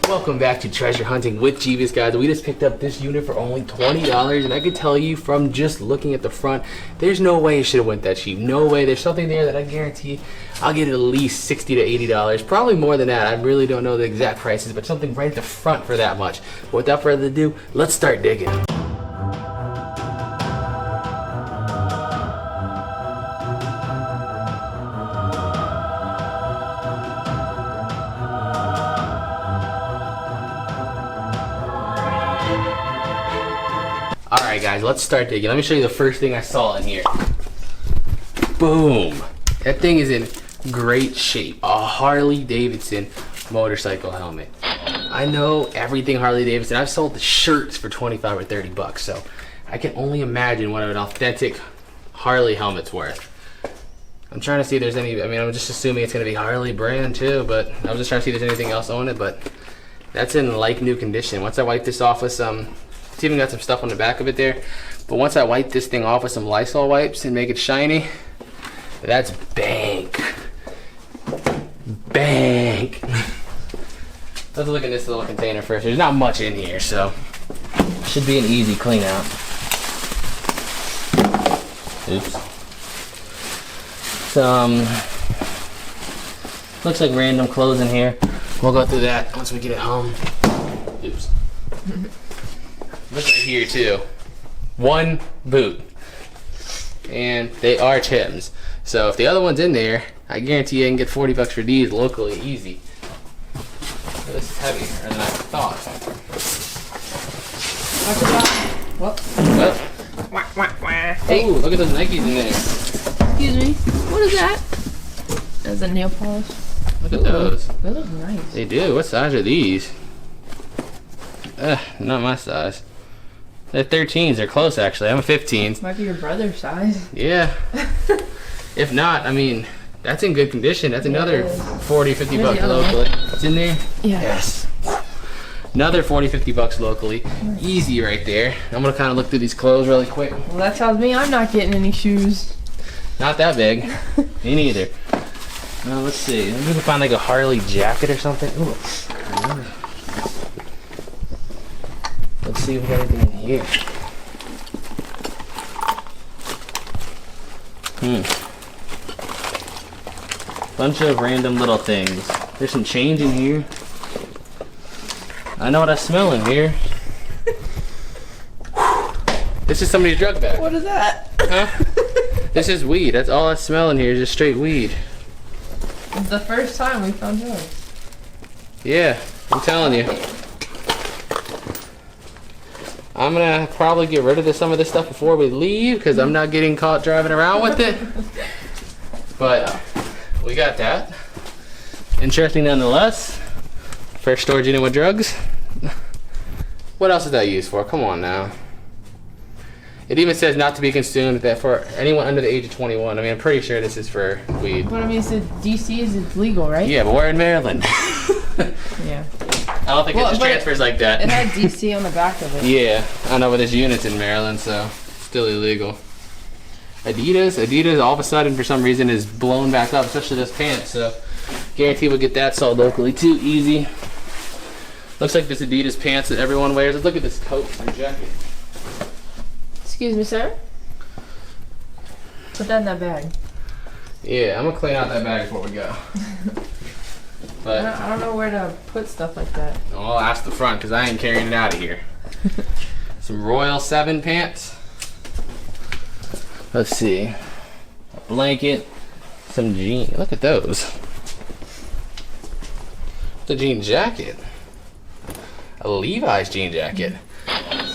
Welcome back to Treasure Hunting with Jebus, guys. We just picked up this unit for only $20, and I can tell you from just looking at the front, there's no way it should have went that cheap. No way. There's something there that I guarantee I'll get at least $60 to $80. Probably more than that. I really don't know the exact prices, but something right at the front for that much. But without further ado, let's start digging. Alright guys, let's start digging. Let me show you the first thing I saw in here. Boom! That thing is in great shape. A Harley-Davidson motorcycle helmet. I know everything Harley-Davidson. I've sold the shirts for 25 or 30 bucks, so I can only imagine what an authentic Harley helmet's worth. I'm trying to see if there's any, I'm just assuming it's going to be Harley brand too, but I was just trying to see if there's anything else on it, but that's in like new condition. Once I wipe this off with some, it's even got some stuff on the back of it there, but once I wipe this thing off with some Lysol wipes and make it shiny, that's bank. Bank. Let's look at this little container first. There's not much in here, so should be an easy clean out. Oops. Some looks like random clothes in here. We'll go through that once we get it home. Oops. Look right here too. One boot. And they are Tim's. So if the other one's in there, I guarantee you I can get 40 bucks for these locally easy. This is heavier than I thought. What? Hey. Ooh, look at those Nikes in there. Excuse me. What is that? That's a nail polish. Look at those. They look nice. They do. What size are these? Not my size. They're 13s. They're close actually. I'm a 15. Might be your brother's size. Yeah. If not, that's in good condition. That's another 40, 50 bucks locally. It's in there? Yeah. Yes. Another 40, 50 bucks locally. Nice. Easy right there. I'm gonna kind of look through these clothes really quick. Well, that tells me I'm not getting any shoes. Not that big. Me neither. Let's see. Maybe we can find like a Harley jacket or something. Ooh. Let's see if we got anything in here. Bunch of random little things. There's some change in here. I know what I smell in here. This is somebody's drug bag. What is that? Huh? This is weed. That's all I smell in here is just straight weed. It's the first time we found yours. Yeah, I'm telling you. I'm gonna probably get rid of some of this stuff before we leave because I'm not getting caught driving around with it. But we got that. Interesting nonetheless. First storage unit with drugs. What else is that used for? Come on now. It even says not to be consumed that for anyone under the age of 21. I'm pretty sure this is for weed. But it said DC is legal, right? Yeah, but we're in Maryland. Yeah. I don't think it just transfers like that. It had DC on the back of it. Yeah, I know, but there's units in Maryland, so it's still illegal. Adidas all of a sudden for some reason is blown back up, especially this pants, so guarantee we'll get that sold locally too, easy. Looks like this Adidas pants that everyone wears. Let's look at this coat or jacket. Excuse me, sir? Put that in that bag. Yeah, I'm gonna clean out that bag before we go. But I don't know where to put stuff like that. I'll ask the front because I ain't carrying it out of here. Some Royal 7 pants. Let's see. A blanket. Some jeans. Look at those. The jean jacket. A Levi's jean jacket.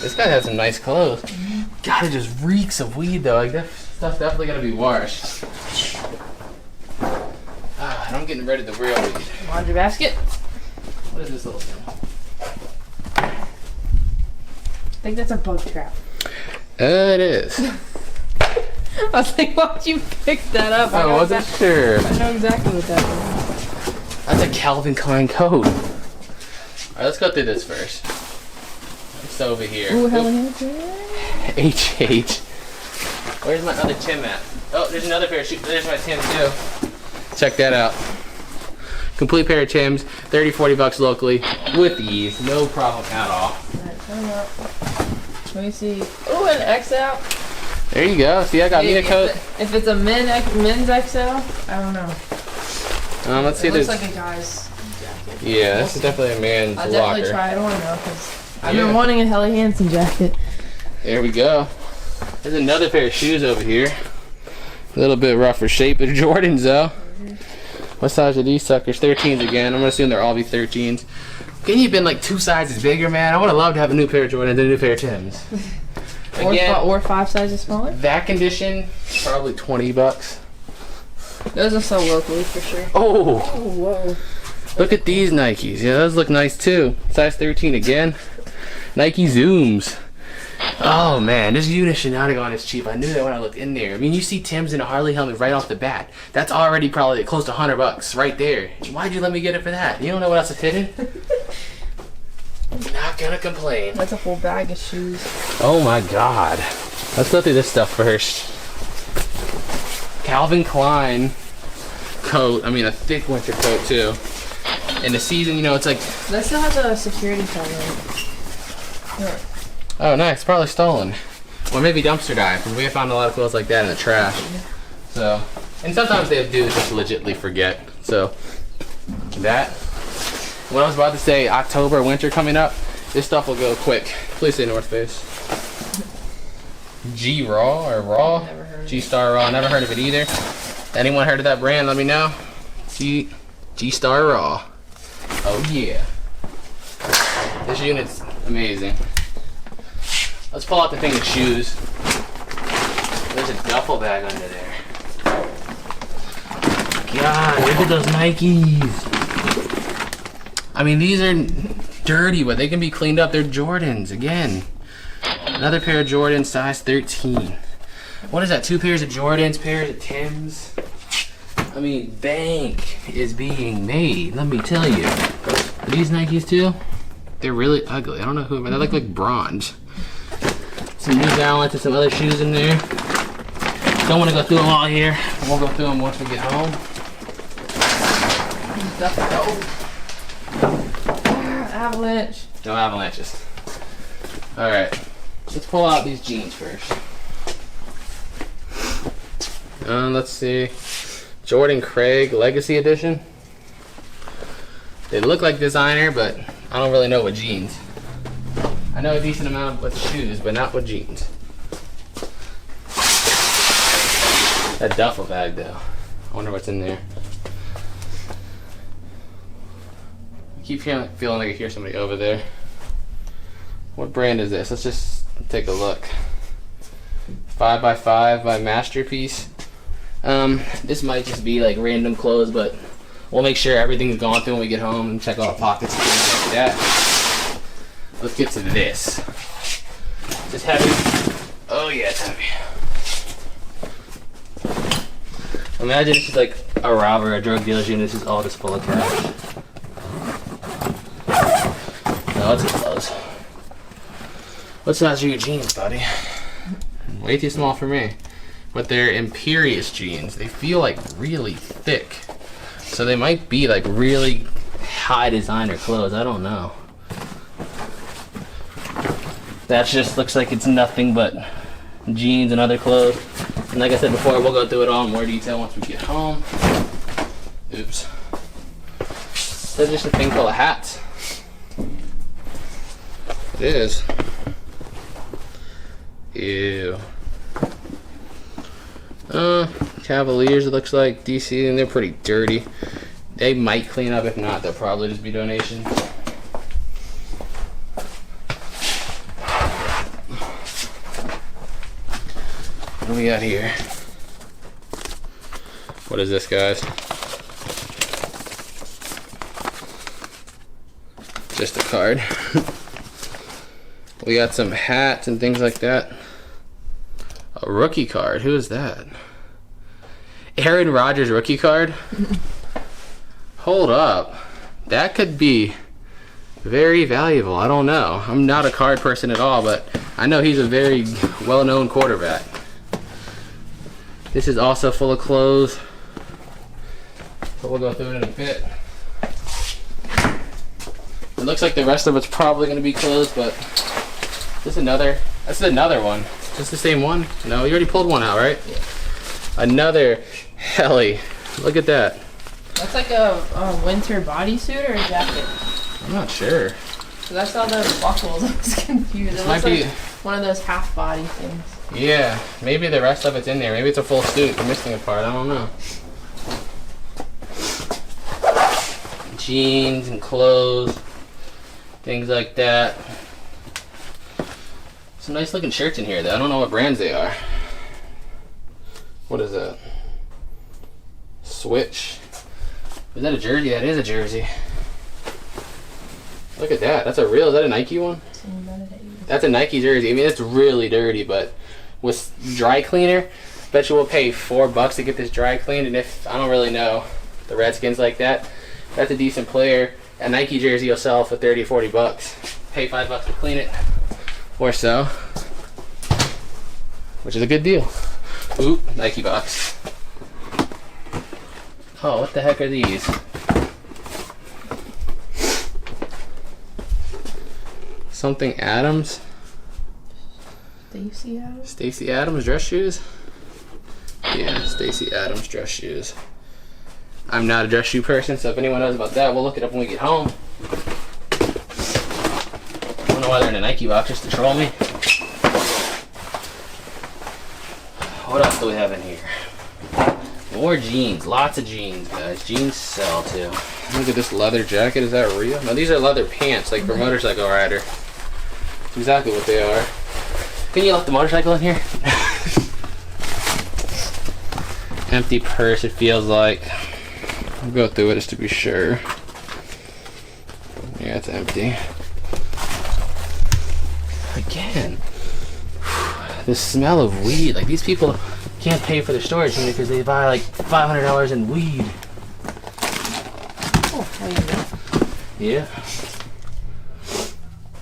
This guy has some nice clothes. God, it just reeks of weed though. Like that stuff's definitely gonna be washed. And I'm getting rid of the real weed. Laundry basket. What is this little thing? I think that's a bug trap. It is. I was like, why'd you pick that up? I wasn't sure. I know exactly what that is. That's a Calvin Klein coat. Alright, let's go through this first. It's over here. Ooh, HH. Where's my other Tim at? Oh, there's another pair of shoes. There's my Tim too. Check that out. Complete pair of Timbs, 30, 40 bucks locally with ease, no problem at all. Alright, turn them up. Let me see. Oh, an XL. There you go. See, I got me a coat. If it's a men's XL, I don't know. Let's see. It looks like a guy's jacket. Yeah, this is definitely a man's I'll locker. definitely try it on though, because I've been wanting a Helly Hansen jacket. There we go. There's another pair of shoes over here. A little bit rougher shape, but Jordans though. What size are these suckers? 13s again. I'm gonna assume they'll all be 13s. Can you have been like 2 sizes bigger, man? I would have loved to have a new pair of Jordans and a new pair of Timbs. Again, or 5 sizes smaller. that condition, probably 20 bucks. Those are so locally for sure. Oh, Whoa. look at these Nikes. Yeah, those look nice too. Size 13 again. Nike Zooms. Oh man, this unit should not have gone as cheap. I knew that when I looked in there. I mean, you see Tim's and a Harley helmet right off the bat. That's already probably close to 100 bucks right there. Why'd you let me get it for that? You don't know what else is hidden? Not gonna complain. That's a whole bag of shoes. Oh my god. Let's go through this stuff first. Calvin Klein coat. I mean, a thick winter coat too. In the season, you know, it's like... That still has a security tag on it. Oh, nice. Probably stolen. Or maybe dumpster dive, because we have found a lot of clothes like that in the trash. So, and sometimes they do just legitimately forget. So, that. What I was about to say, October, winter coming up, this stuff will go quick. Please say North Face. G-Raw or Raw? Never heard of it. G-Star Raw. Never heard of it either. Anyone heard of that brand? Let me know. G-Star Raw. Oh yeah. This unit's amazing. Let's pull out the thing of shoes. There's a duffel bag under there. God, look at those Nikes. I mean, these are dirty, but they can be cleaned up. They're Jordans, again. Another pair of Jordans, size 13. What is that, 2 pairs of Jordans, pairs of Timbs? I mean, bank is being made, let me tell you. Are these Nikes too? They're really ugly. I don't know who, but they look like bronze. Some New Balance and some other shoes in there. Don't want to go through them all here. We'll go through them once we get home. Avalanche. No avalanches. Alright. Let's pull out these jeans first. Let's see. Jordan Craig Legacy Edition. They look like designer, but I don't really know what jeans. I know a decent amount with shoes, but not with jeans. That duffel bag, though. I wonder what's in there. I keep feeling like I hear somebody over there. What brand is this? Let's just take a look. 5x5 by Masterpiece. This might just be like random clothes, but we'll make sure everything's gone through when we get home and check all the pockets and things like that. Let's get to this. Is this heavy? Oh yeah, it's heavy. Imagine this is like a robber, a drug dealer's unit. This is all just full of cash. No, it's close. What size are your jeans, buddy? Way too small for me. But they're Imperious jeans. They feel like really thick. So they might be like really high designer clothes. I don't know. That just looks like it's nothing but jeans and other clothes. And like I said before, we'll go through it all in more detail once we get home. Oops. There's just a thing full of hats. It is. Ew. Cavaliers, it looks like. DC, and they're pretty dirty. They might clean up. If not, they'll probably just be donations. What do we got here? What is this, guys? Just a card. We got some hats and things like that. A rookie card. Who is that? Aaron Rodgers rookie card? Hold up. That could be very valuable. I don't know. I'm not a card person at all, but I know he's a very well-known quarterback. This is also full of clothes, but we'll go through it in a bit. looks like the rest of it's probably gonna be closed, but this is another. This is another one. Just the same one? No, you already pulled one out, right? Yeah. Another heli. Look at that. That's like a winter bodysuit or a jacket? I'm not sure. So that's all the buckles. I was confused. It looks like one of those half body things. Yeah, maybe the rest of it's in there. Maybe it's a full suit. You're missing a part. I don't know. Jeans and clothes, things like that. Some nice looking shirts in here though. I don't know what brands they are. What is that? Switch. Is that a jersey? That is a jersey. Look at that. That's a real, is that a Nike one? That's a Nike jersey. I mean, it's really dirty, but with dry cleaner, bet you will pay $4 to get this dry cleaned. And if, I don't really know the Redskins like that, that's a decent player. A Nike jersey you'll sell for 30 or 40 bucks. Pay $5 to clean it or so, which is a good deal. Ooh, Nike box. Oh, what the heck are these? Something Adams. Stacey Adams? Stacey Adams dress shoes? Yeah, Stacey Adams dress shoes. I'm not a dress shoe person, so if anyone knows about that, we'll look it up when we get home. I don't know why they're in a Nike box, just to troll me. What else do we have in here? More jeans, lots of jeans, guys. Jeans sell too. Look at this leather jacket, is that real? No, these are leather pants, like for motorcycle rider. That's exactly what they are. Can you let the motorcycle in here? Empty purse, it feels like. I'll go through it just to be sure. Yeah, it's empty. Again, the smell of weed. Like, these people can't pay for their storage unit because they buy like $500 in weed. Oh, there you go. Yeah.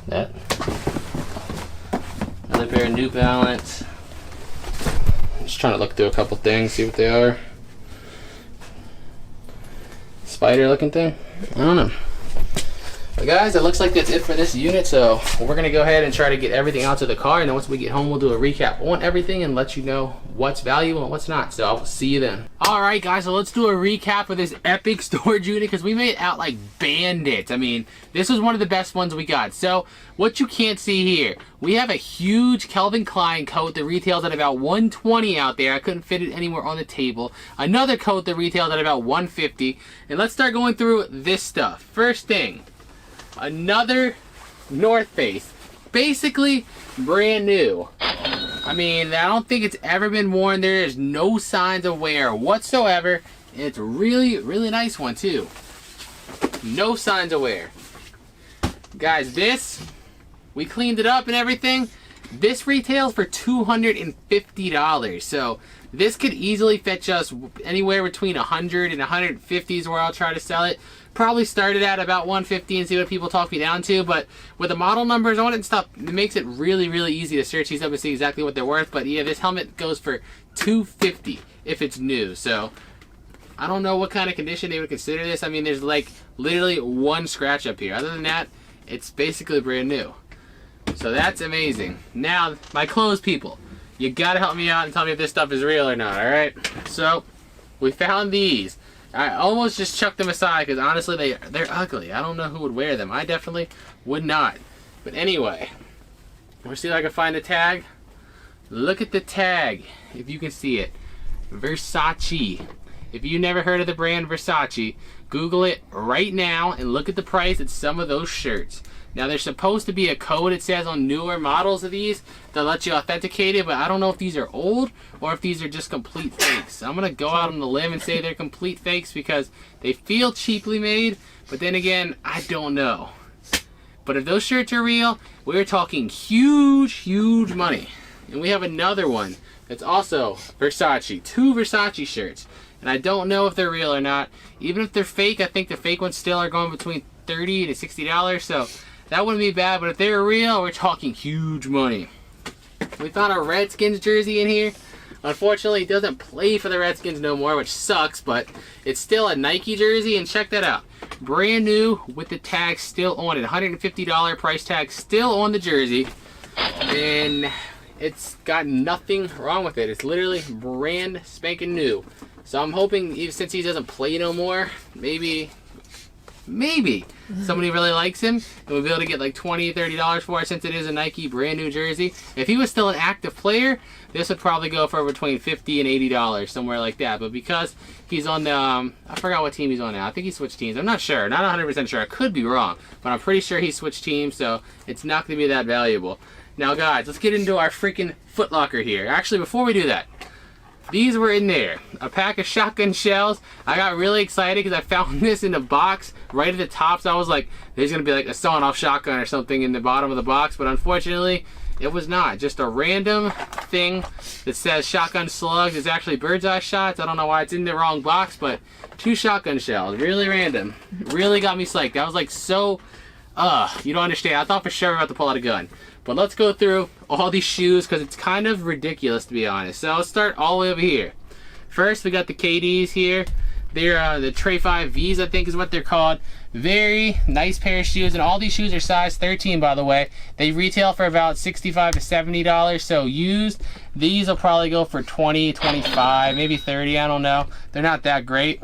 That. Another pair of New Balance. Just trying to look through a couple things, see what they are. Spider looking thing? I don't know. But guys, it looks like that's it for this unit, so we're gonna go ahead and try to get everything out to the car, and then once we get home we'll do a recap on everything and let you know what's valuable and what's not. So I'll see you then. Alright guys, so let's do a recap of this epic storage unit because we made it out like bandits. I mean, this was one of the best ones we got. So what you can't see here, we have a huge Calvin Klein coat that retails at about $120 out there. I couldn't fit it anywhere on the table. Another coat that retails at about $150. And let's start going through this stuff. First thing, another North Face, basically brand new. I mean, I don't think it's ever been worn. There is no signs of wear whatsoever. And it's a really, really nice one too. No signs of wear. Guys, this, we cleaned it up and everything. This retails for $250. So this could easily fetch us anywhere between 100 and 150 is where I'll try to sell it. Probably started at about 150 and see what people talk me down to, but with the model numbers on it and stuff, it makes it really, really easy to search these up and see exactly what they're worth. But yeah, this helmet goes for $250 if it's new. So I don't know what kind of condition they would consider this. I mean, there's like literally one scratch up here. Other than that, it's basically brand new. So that's amazing. Now, my clothes people, you gotta help me out and tell me if this stuff is real or not, alright? So, we found these. I almost just chucked them aside because honestly, they're ugly. I don't know who would wear them. I definitely would not. But anyway, we'll see if I can find the tag. Look at the tag, if you can see it. Versace. If you never heard of the brand Versace, Google it right now and look at the price of some of those shirts. Now there's supposed to be a code it says on newer models of these that lets you authenticate it, but I don't know if these are old or if these are just complete fakes. So I'm gonna go out on the limb and say they're complete fakes because they feel cheaply made, but then again, I don't know. But if those shirts are real, we're talking huge, huge money. And we have another one that's also Versace, 2 Versace shirts. And I don't know if they're real or not. Even if they're fake, I think the fake ones still are going between $30 to $60, so that wouldn't be bad. But if they're real, we're talking huge money. We found a Redskins jersey in here. Unfortunately, it doesn't play for the Redskins no more, which sucks, but it's still a Nike jersey, and check that out. brand new with the tag still on it. $150 price tag still on the jersey. And it's got nothing wrong with it. It's literally brand spanking new. So I'm hoping, even since he doesn't play no more, maybe somebody really likes him and we'll be able to get like $20, $30 for it, since it is a Nike brand new jersey. If he was still an active player, this would probably go for between $50 and $80, somewhere like that. But because he's on the, I forgot what team he's on now. I think he switched teams. I'm not sure. Not 100% sure. I could be wrong. But I'm pretty sure he switched teams, so it's not going to be that valuable. Now, guys, let's get into our freaking Foot Locker here. Actually, before we do that, these were in there. A pack of shotgun shells. I got really excited because I found this in the box right at the top. So I was like, there's going to be like a sawn-off shotgun or something in the bottom of the box. But unfortunately, it was not. Just a random thing that says shotgun slugs. It's actually bird's eye shots. I don't know why it's in the wrong box, but 2 shotgun shells. Really random. Really got me psyched. I was like so, you don't understand. I thought for sure we were about to pull out a gun. But let's go through all these shoes because it's kind of ridiculous, to be honest. So I'll start all the way over here. First, we got the KDs here. They're the Trey 5 Vs, I think is what they're called. Very nice pair of shoes, and all these shoes are size 13, by the way. They retail for about $65 to $70, so used, these will probably go for $20, $25, maybe $30, I don't know. They're not that great.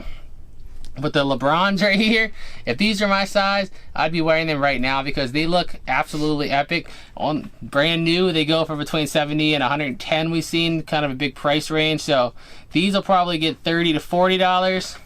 But the LeBrons right here, if these are my size, I'd be wearing them right now because they look absolutely epic. On brand new, they go for between 70 and 110 we've seen, kind of a big price range. So these will probably get $30 to $40.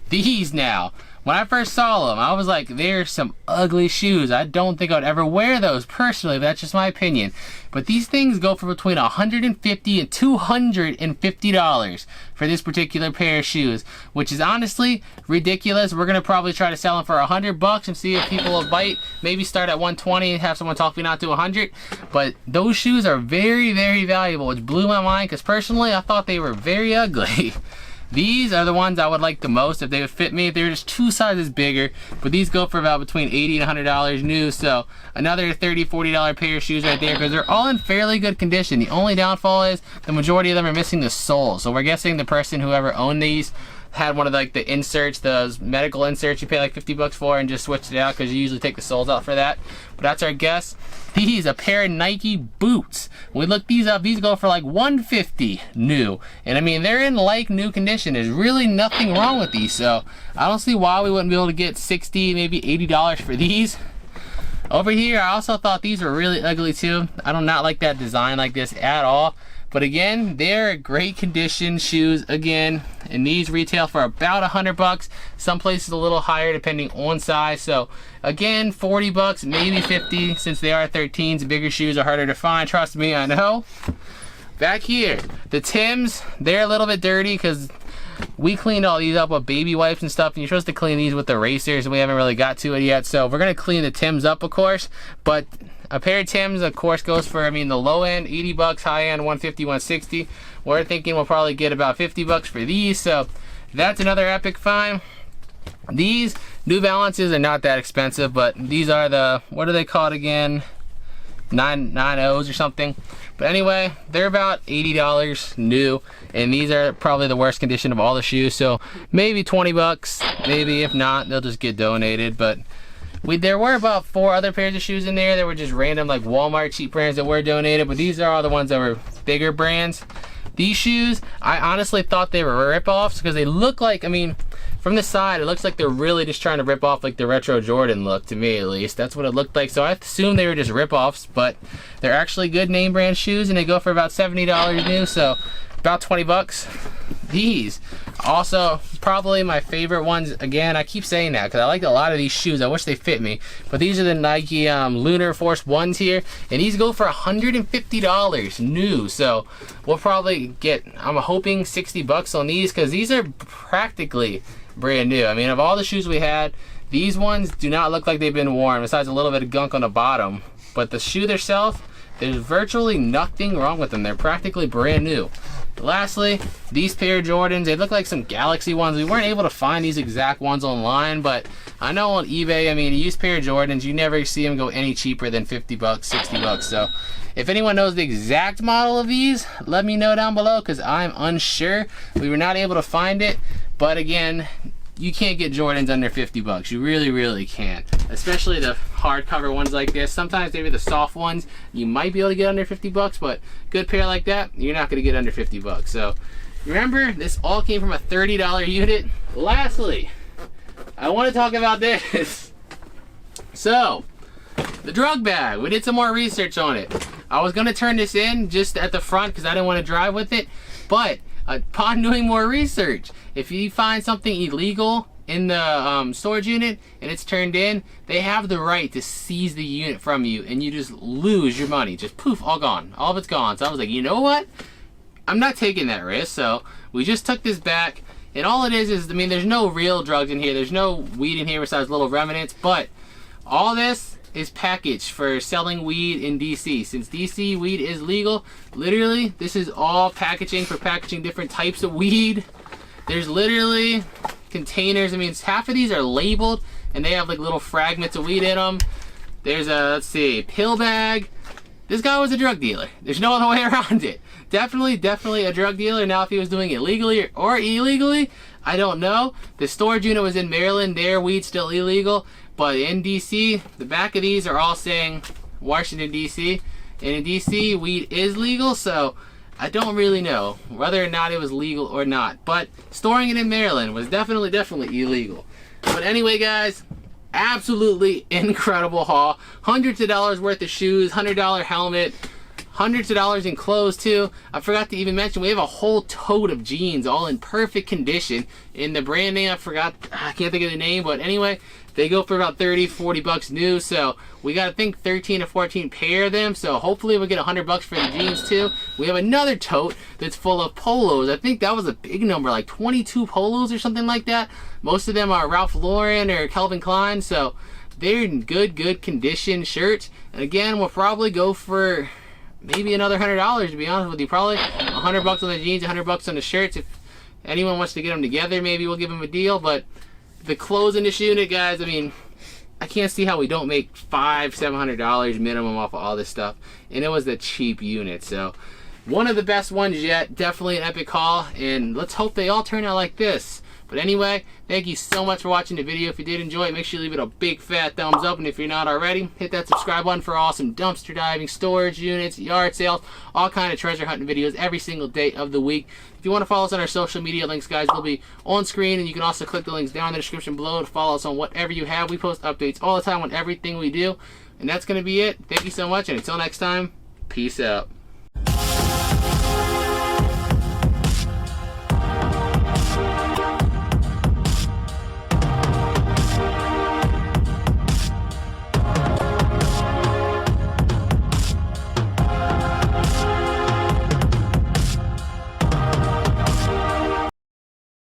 These now, when I first saw them, I was like, there's some ugly shoes. I don't think I'd ever wear those personally, but that's just my opinion. But these things go for between $150 and $250 for this particular pair of shoes, which is honestly ridiculous. We're gonna probably try to sell them for $100 and see if people will bite. Maybe start at 120 and have someone talk me not to 100. But those shoes are very, very valuable, which blew my mind because personally I thought they were very ugly. These are the ones I would like the most if they would fit me. They're just 2 sizes bigger, but these go for about between $80 and $100 new. So another $30, $40 pair of shoes right there because they're all in fairly good condition. The only downfall is the majority of them are missing the sole. So we're guessing the person whoever owned these had one of like the inserts, those medical inserts you pay like $50 for, and just switched it out because you usually take the soles out for that. But that's our guess. These, a pair of Nike boots. When we look these up, these go for like $150 new. And I mean, they're in like new condition. There's really nothing wrong with these. So I don't see why we wouldn't be able to get $60, maybe $80 for these. Over here, I also thought these were really ugly too. I do not like that design like this at all. But again, they're great condition shoes again, and these retail for about $100. Some places a little higher depending on size. So again, $40, maybe $50, since they are 13s. Bigger shoes are harder to find. Trust me, I know. Back here, the Tims, they're a little bit dirty because we cleaned all these up with baby wipes and stuff, and you're supposed to clean these with erasers, and we haven't really got to it yet. So we're gonna clean the Tims up, of course, but a pair of Tims, of course, goes for, I mean, the low end, $80, high end, $150, $160. We're thinking we'll probably get about $50 for these, so that's another epic find. These New Balances are not that expensive, but these are the, what are they called again? 9.90s or something. But anyway, they're about $80 new, and these are probably the worst condition of all the shoes, so maybe $20, maybe. If not, they'll just get donated. But there were about 4 other pairs of shoes in there that were just random, like Walmart cheap brands that were donated, but these are all the ones that were bigger brands. These shoes, I honestly thought they were rip-offs because they look like, I mean, from the side, it looks like they're really just trying to rip off like the retro Jordan look, to me at least. That's what it looked like. So I assumed they were just rip-offs, but they're actually good name brand shoes, and they go for about $70 new, so about $20. These, also probably my favorite ones. Again, I keep saying that because I like a lot of these shoes. I wish they fit me, but these are the Nike Lunar Force 1s here, and these go for $150 new. So we'll probably get, I'm hoping, $60 on these because these are practically brand new. I mean, of all the shoes we had, these ones do not look like they've been worn, besides a little bit of gunk on the bottom. But the shoe themselves, there's virtually nothing wrong with them. They're practically brand new. Lastly, these pair of Jordans, they look like some Galaxy ones. We weren't able to find these exact ones online, but I know on eBay, I mean, a used pair of Jordans, you never see them go any cheaper than $50, $60. So if anyone knows the exact model of these, let me know down below because I'm unsure. We were not able to find it, but again, you can't get Jordans under 50 bucks. You really, really can't. Especially the hardcover ones like this. Sometimes maybe the soft ones, you might be able to get under 50 bucks, but good pair like that, you're not gonna get under 50 bucks. So remember, this all came from a $30 unit. Lastly, I wanna talk about this. So, the drug bag, we did some more research on it. I was gonna turn this in just at the front because I didn't want to drive with it, but upon doing more research, if you find something illegal in the storage unit and it's turned in, they have the right to seize the unit from you and you just lose your money. Just poof, all gone. All of it's gone. So I was like, you know what? I'm not taking that risk. So we just took this back, and all it is, I mean, there's no real drugs in here. There's no weed in here besides little remnants, but all this is packaged for selling weed in DC. Since DC weed is legal, literally, this is all packaging for packaging different types of weed. There's literally containers. I mean, half of these are labeled and they have like little fragments of weed in them. There's a, let's see, pill bag. This guy was a drug dealer. There's no other way around it. Definitely a drug dealer. Now, if he was doing it legally or illegally, I don't know. The storage unit was in Maryland. Their weed's still illegal. But in DC, the back of these are all saying Washington, DC. And in DC, weed is legal, so I don't really know whether or not it was legal or not. But storing it in Maryland was definitely illegal. But anyway, guys, absolutely incredible haul. Hundreds of dollars worth of shoes, $100 helmet, hundreds of dollars in clothes too. I forgot to even mention, we have a whole tote of jeans all in perfect condition. In the brand name, I can't think of the name, but anyway, they go for about 30, 40 bucks new. So we got, I think, 13 or 14 pair of them. So hopefully we'll get 100 bucks for the jeans too. We have another tote that's full of polos. I think that was a big number, like 22 polos or something like that. Most of them are Ralph Lauren or Calvin Klein. So they're in good condition shirts. And again, we'll probably go for maybe another $100, to be honest with you. Probably 100 bucks on the jeans, 100 bucks on the shirts. If anyone wants to get them together, maybe we'll give them a deal. But the clothes in this unit, guys, I mean, I can't see how we don't make $500-700 minimum off of all this stuff. And it was a cheap unit. So one of the best ones yet. Definitely an epic haul. And let's hope they all turn out like this. But anyway, thank you so much for watching the video. If you did enjoy it, make sure you leave it a big fat thumbs up. And if you're not already, hit that subscribe button for awesome dumpster diving, storage units, yard sales, all kind of treasure hunting videos every single day of the week. If you want to follow us on our social media links, guys, they'll be on screen. And you can also click the links down in the description below to follow us on whatever you have. We post updates all the time on everything we do. And that's going to be it. Thank you so much. And until next time, peace out.